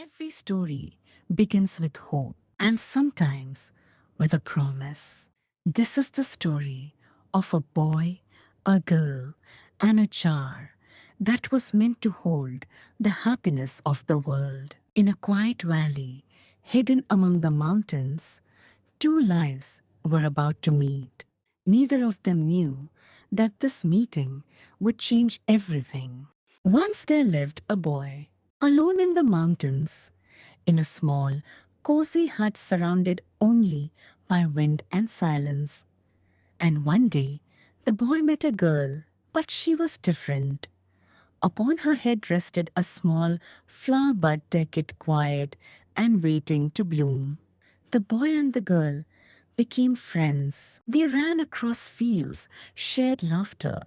Every story begins with hope and sometimes with a promise. This is the story of a boy, a girl, and a jar that was meant to hold the happiness of the world. In a quiet valley, hidden among the mountains, two lives were about to meet. Neither of them knew that this meeting would change everything. Once there lived a boy, alone in the mountains, in a small, cozy hut surrounded only by wind and silence. And one day, the boy met a girl, but she was different. Upon her head rested a small flower bud decked quiet and waiting to bloom. The boy and the girl became friends. They ran across fields, shared laughter,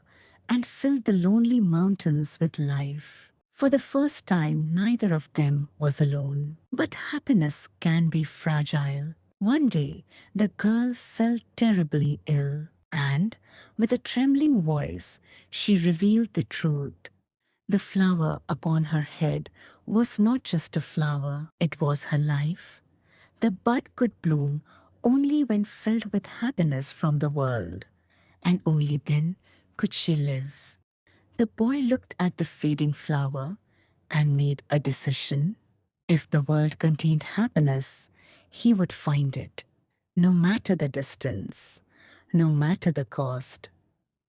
and filled the lonely mountains with life. For the first time, neither of them was alone. But happiness can be fragile. One day, the girl felt terribly ill, and with a trembling voice, she revealed the truth. The flower upon her head was not just a flower, it was her life. The bud could bloom only when filled with happiness from the world, and only then could she live. The boy looked at the fading flower and made a decision. If the world contained happiness, he would find it, no matter the distance, no matter the cost.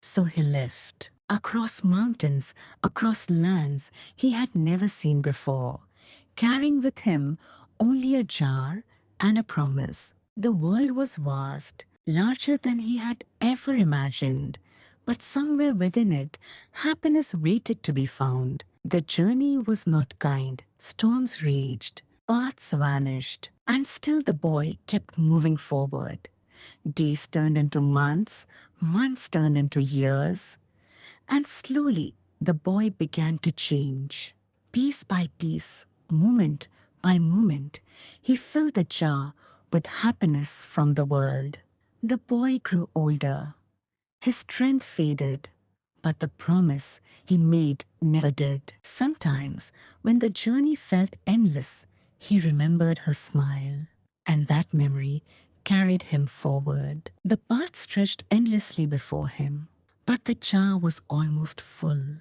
So he left, across mountains, across lands he had never seen before, carrying with him only a jar and a promise. The world was vast, larger than he had ever imagined, but somewhere within it, happiness waited to be found. The journey was not kind. Storms raged, paths vanished, and still the boy kept moving forward. Days turned into months, months turned into years, and slowly the boy began to change. Piece by piece, moment by moment, he filled the jar with happiness from the world. The boy grew older. His strength faded, but the promise he made never did. Sometimes, when the journey felt endless, he remembered her smile, and that memory carried him forward. The path stretched endlessly before him, but the jar was almost full.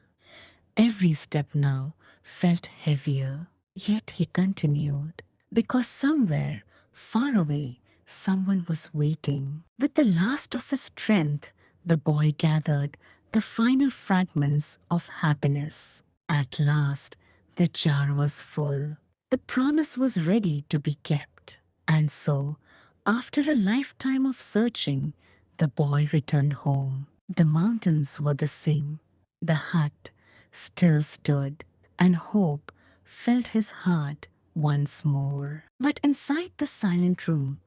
Every step now felt heavier, yet he continued, because somewhere, far away, someone was waiting. With the last of his strength, the boy gathered the final fragments of happiness. At last, the jar was full. The promise was ready to be kept. And so, after a lifetime of searching, the boy returned home. The mountains were the same. The hut still stood, and hope filled his heart once more. But inside the silent room,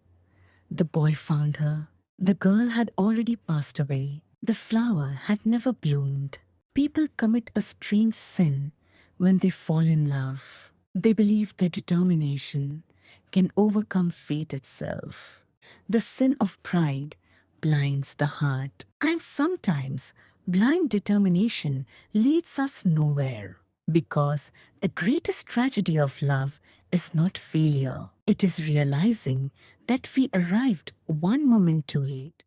the boy found her. The girl had already passed away. The flower had never bloomed. People commit a strange sin when they fall in love. They believe their determination can overcome fate itself. The sin of pride blinds the heart, and sometimes blind determination leads us nowhere. Because the greatest tragedy of love is not failure, it is realizing that we arrived one moment too late.